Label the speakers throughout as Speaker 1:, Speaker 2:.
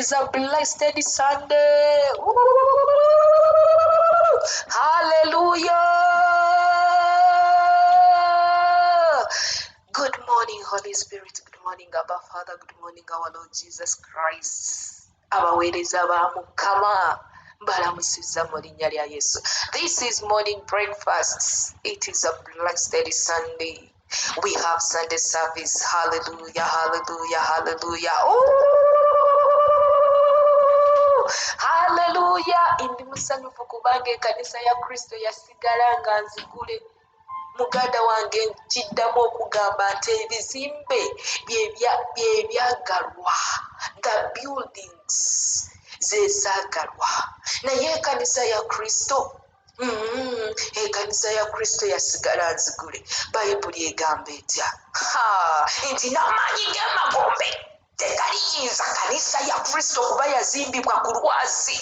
Speaker 1: is a blessed Sunday. Hallelujah. Good morning, Holy Spirit. Good morning, Abba Father. Good morning, our Lord Jesus Christ. Abaweereza ba Mukama balamusiza mu linnya lya Yesu. This is morning breakfast. It is a blessed Sunday. We have Sunday service. Hallelujah, hallelujah, hallelujah. Oh, hallelujah. Ndi musanyufu kubanga ekkanisa ya Kristo yasigala nga nzigule. Muganda wange kiddamu okugamba nti ebizimbe byebyagalwa, the buildings zezaagalwa, naye ekkanisa ya Kristo ekkanisa ya Kristo yasigala nzigule. Bayibuli egamba etya nti n'amaanyi g'emagombe tegaliyinza kanisa ya Kristo kuba yazimbibwa ku lwazi.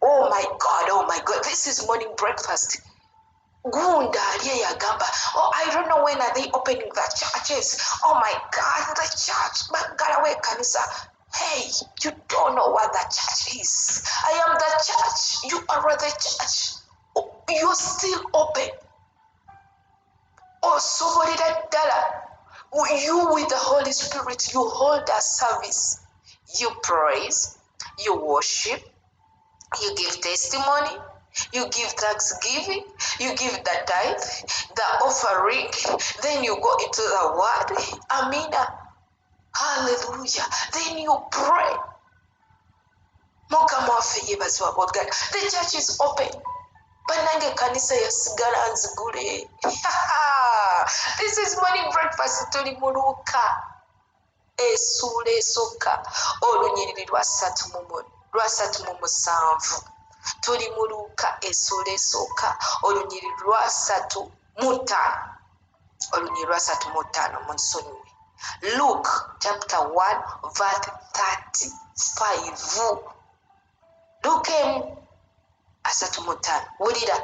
Speaker 1: Oh my God, this is morning breakfast. Gunda aliyeyagamba, oh, I don't know when are they opening the churches. Oh my God, the church. Magalawe kanisa. Hey, you don't know what the church is. I am the church. You are the church. Oh, you're still open. Oh, somebody that you with the Holy Spirit, you hold a service. You praise, you worship, you give testimony. You give thanksgiving, you give the tithe, the offering, then you go into the word. Amina. Hallelujah. Then you pray. Mukama waffe yeebazibwa God. The church is open. Banange kanisa yasigala nzigule. This is morning breakfast. Tuli mu Luuka essuula esooka olunyiriri lwa 3:7. Tuli mu Luuka essuula esooka olunyiriri lwa 3:5. Munsonyiwe. Luke chapter 1 verse 35. Luke 3:5. Wulira.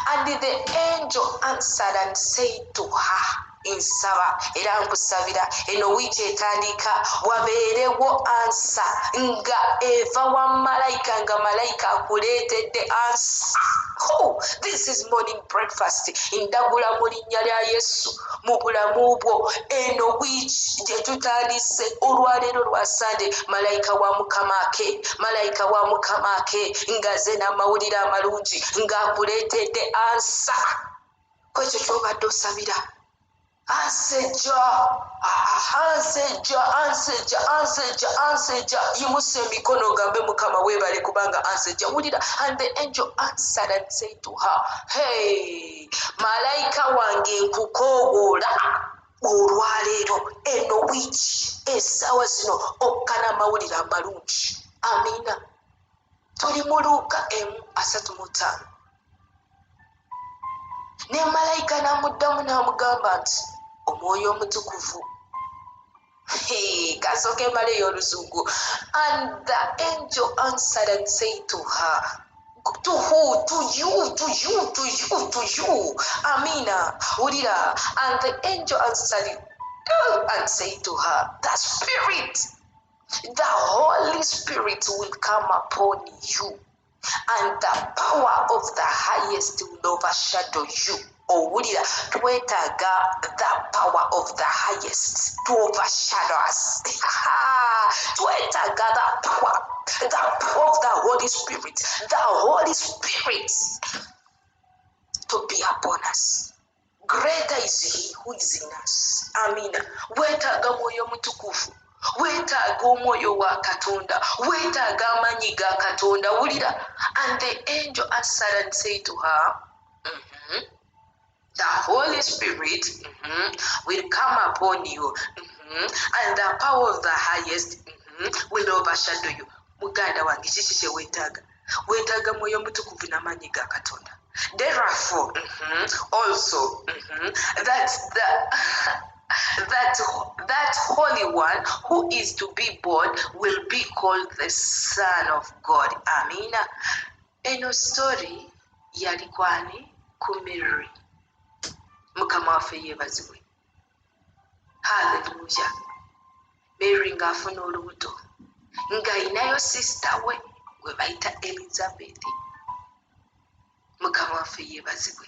Speaker 1: And the angel answered and said to her, nsaba era nkusabira eno wiiki etandika wabeerewo ansa nga eva wa malayika nga malayika akuleetedde ansa. Oh, this is morning breakfast. Ndagula mu linnya lya Yesu mu bulamu bwo eno wiiki gye tutandise olwaleero lwa Sunday, malayika wa Mukama ake ngaze n'amawulire amalungi ng'akuleetedde ansa kwekyo ky'obadde osabira. Anseja. Yimuse emikono gambe Mukama weebale kubanga anseja. Wulira. And the angel answered and said to her, hey, malayika wange nkukoowoola olwaleero eno wiiki essaawa zino okkana amawulire amalungi. Amina. Tuli mu Luuka 1:35. Ne malayika n'amuddamu n'amugamba nti Omwoyo Omutukuvu. Kasooke maleyo oluzungu. And the angel answered and said to her, to who? To you. Amina. Wulira. And the angel answered and said to her, the Holy Spirit will come upon you, and the power of the highest will overshadow you. Owulira, twetaaga the power of the highest to overshadow us. Twetaaga the power of the Holy Spirit, to be upon us. Greater is He who is in us. Amina. Wetaaga Mwoyo Mutukuvu. Wetaaga omwoyo wa Katonda. Wetaaga amaanyi ga Katonda. Wulira. And the angel answered and said to her, the Holy Spirit will come upon you, and the power of the highest will overshadow you. Muganda wange kiki kye weetaaga? Weetaaga Mwoyo Mutukuvu n'amaanyi ga Katonda. Therefore, also that Holy One who is to be born will be called the Son of God. Amina. Eno story yali kwani ku Mary. Mukama waffe yeebazibwe. Hallelujah. Mary ng'afuna olubuto. ng'ayinayo sisita we bayita Elizabeth. Mukama waffe yeebazibwe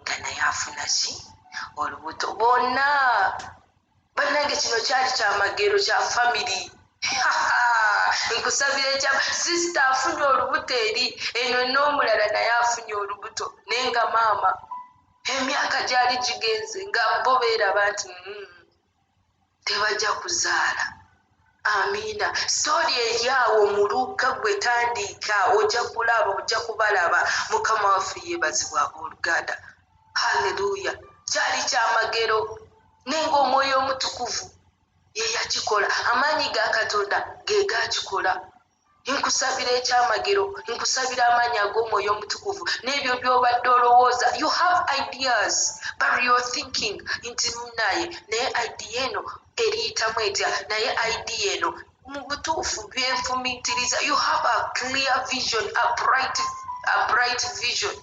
Speaker 1: nga naye afuna ki? Olubuto. Bonna bannange kino kyali kyamagero kya famire. Nkusabira ekya sisita afunye olubuto eri eno n'omulala naye afunye olubuto naye nga maama emyaka gyali gigenze nga bo beeraba nti tebajja kuzaala. Amiina. Sitooli eri awo mu Luuka gwe tandika ojja kulaba, ojja kubalaba. Mukama waffe yeebazibwa abooluganda. Haleluya. Kyali kyamagero naye ng'Omwoyo Omutukuvu ye yakikola. Amaanyi ga Katonda ge gakikola. Nkusabira ekyamagero, nkusabira amaanyi ag'Omwoyo Omutukuvu n'ebyo by'obadde olowooza. You have ideas but you're thinking nti naye idea eno eriyitamu etya, naye idea eno mu butuufu byenfumiitiriza. You have a clear vision, a bright vision,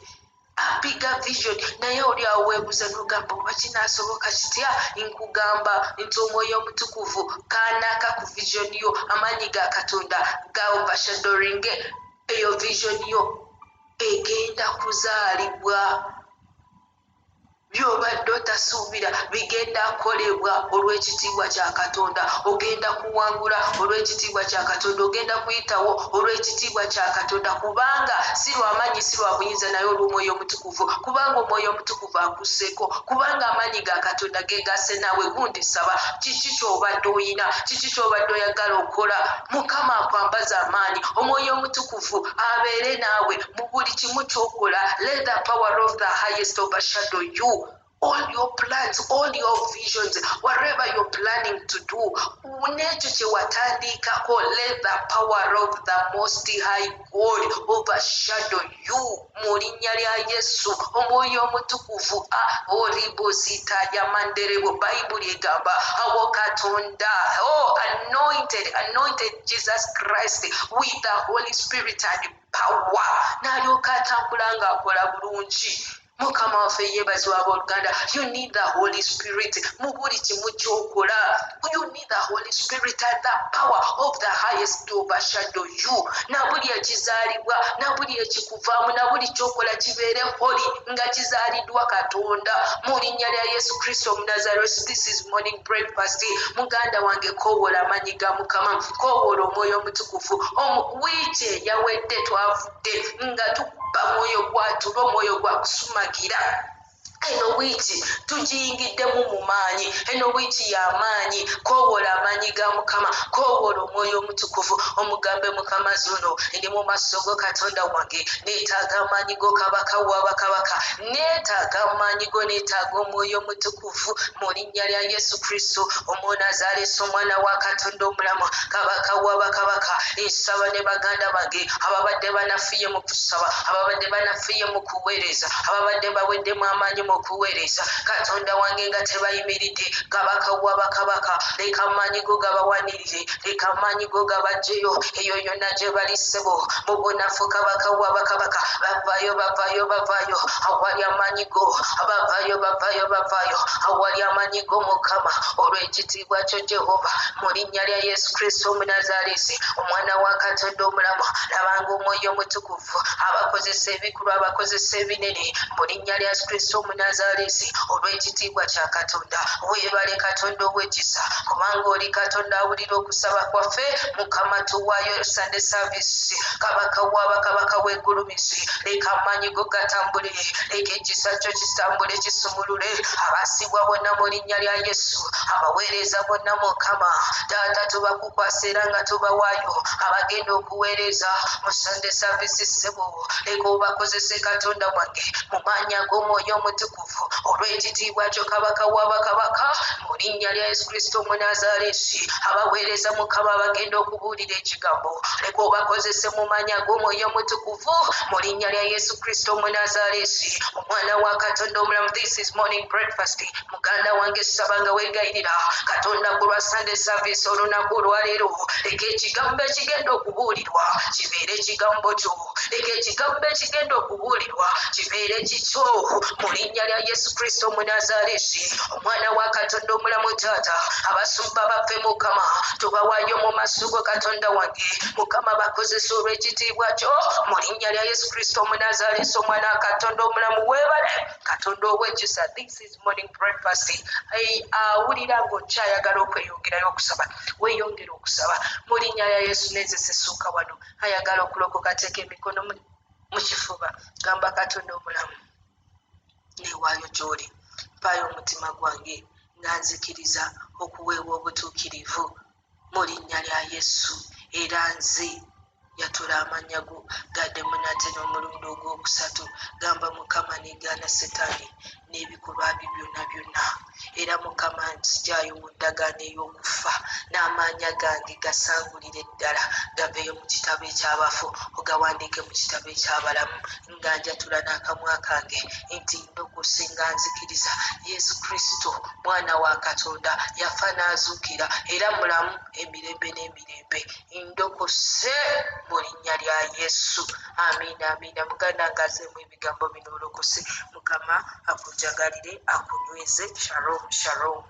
Speaker 1: a bigger vision. Naye oli awo weebuuza n'ogamba oba kinaasoboka kitya? Nkugamba nti Omwoyo Omutukuvu kaanaaka ku vision yo. Amaanyi ga Katonda ga overshadowing eyo vision yo egenda kuzaalibwa. By'obadde otasuubira bigenda kukolebwa olw'ekitiibwa kya Katonda. Ogenda kuwangula olw'ekitiibwa kya Katonda. Ogenda kuyitawo olw'ekitiibwa kya Katonda, kubanga si lw'amaanyi si lwa buyinza naye olw'Omwoyo Omutukuvu, kubanga Omwoyo Omutukuvu akusseeko, kubanga amaanyi ga Katonda geegasse naawe. Gundi saba kiki ky'obadde oyina, kiki ky'obadde oyagala okukola. Mukama akwambaza amaanyi. Omwoyo Omutukuvu abeere naawe mu buli kimu ky'okola. Let the power of the highest overshadow you. All your plans, all your visions, whatever you're planning to do, nekyo kye watandikako, let the power of the Most High God overshadow you. Mu linnya lya Yesu. Omwoyo Omutukuvu olibosita yamanderebo. Bayibuli egamba awo Katonda anointed Jesus Christ with the Holy Spirit and power. N'alyoka atambula ng'akola bulungi. Mukama waffe yeebazibwa abooluganda. You need the Holy Spirit mu buli kimu ky'okola. You need the Holy Spirit and the power of the highest to overshadow you. Na buli ekizaalibwa, na buli ekikuvaamu, na buli ky'okola kibeere holi nga kizaaliddwa Katonda mu linnya lya Yesu Kristo Omunnazaaleesi. This is morning breakfast. Muganda wange koowoola amaanyi ga Mukama, koowoola Omwoyo Omutukuvu. Wiiki eyawedde twavudde nga tukuba mwoyo gwatula, omwoyo gwa kusumagira. Eno wiiki tugiyingiddemu mu maanyi. Eno wiiki y'amaanyi. Koowoola amaanyi ga Mukama, koowoola Omwoyo Omutukuvu. Omugambe Mukama zuno ndi mu maaso go Katonda wange. Neetaaga amaanyi go Kabaka wa bakabaka. Neetaaga amaanyi go, neetaaga Omwoyo Omutukuvu mu linnya lya Yesu Kristo Omunnazaaleesi, Omwana wa Katonda omulamu, Kabaka wa bakabaka. Nsaba ne baganda bange ababadde banafiye mu kusaba, ababadde banafiye mu kuweereza, ababadde baweddemu amaanyi mu kuweereza. Katonda wange nga tebayimiridde, Kabaka wa bakabaka, leka amaanyi go gabawanirire, leka amaanyi go gabajjeyo eyo yonna gye bali ssebo mu bunafu. Kabaka wa bakabaka, bavaayo awali amaanyi go, bavaayo awali amaanyi go Mukama, olw'ekitiibwa kyo Jehova, mu linnya lya Yesu Kristo Omunnazaaleesi, Omwana wa Katonda omulamu. Labanga Omwoyo Omutukuvu abakozesa ebikulu, abakozesa ebinene mu linnya lya Yesu Kristo Omunnazaaleesi, olw'ekitiibwa kya Katonda. Weebale Katonda ow'ekisa, kubanga oli Katonda awulira okusaba kwaffe. Mukama tuwaayo Sunday service. Kabaka wa bakabaka weegulumize, leka amaanyi go gatambulire, leka ekisa kyo kitambule kisumulule abaasibwa bonna mu linnya lya Yesu, abaweereza bonna Mukama. Taata tubakukwasa era nga tubawaayo abagenda okuweereza mu Sunday service ssebo, leka obakozese Katonda wange mu maanyi ag'Omwoyo Omutukuvu, olw'ekitiibwa kyo Kabaka wa bakabaka, mu linnya lya Yesu Kristo Omunnazaaleesi. Abaweereza Mukama abagenda okubuulira ekigambo, leka obakozese mu maanyi ag'Omwoyo Omutukuvu, mu linnya lya Yesu Kristo Omunnazaaleesi, Omwana wa Katonda omulamu. This is morning breakfast. Muganda wange saba nga weegayirira Katonda ku lwa Sunday service olunaku olwaleero. Leka ekigambo ekigenda okubuulirwa kibeere ekigambo kyo, leka ekigambo ekigenda okubuulirwa kibeere kikyo mu linnya linnya lya Yesu Kristo Omunazaalesi, omwana wa Katonda omulamu Taata, abasumba baffe Mukama tubawaayo mu maaso go Katonda wange. Mukama bakozesa olw'ekitiibwa kyo mu linnya lya Yesu Kristo Omunazaalesi, omwana wa Katonda omulamu. Weebale Katonda ow'ekisa. This is morning breakfast. Awulira ng'okyayagala okweyongerayo okusaba, weeyongere okusaba mu linnya lya Yesu. Neezesa essuuka wano, ayagala okulokoka, teeka emikono mu kifuba, gamba Katonda omulamu, neewaayo gy'oli, mpaayo omutima gwange nga nzikiriza okuweebwa obutuukirivu mu linnya lya Yesu. Era nze yatula amannya go gaddemu nate n'omulundi ogwokusatu. Gamba Mukama negaana Setaani n'ebikolwa bye byonna byonna. Era Mukama nzigyayo mu ddagaano ey'okufa, n'amaanya gange gasangulire ddala gaveeyo mu kitabo eky'abafu, ogawandiike mu kitabo eky'abalamu. Nga njatula n'akamwa kange nti ndokose nga nzikiriza Yesu Kristo mwana wa Katonda yafa n'azuukira era mulamu emirembe n'emirembe. Ndokose mu linnya lya Yesu. Amiina, amiina. Muganda ngazeemu ebigambo bino olokose. Mukama akujagalire, akunyweze. Shalom, shalom.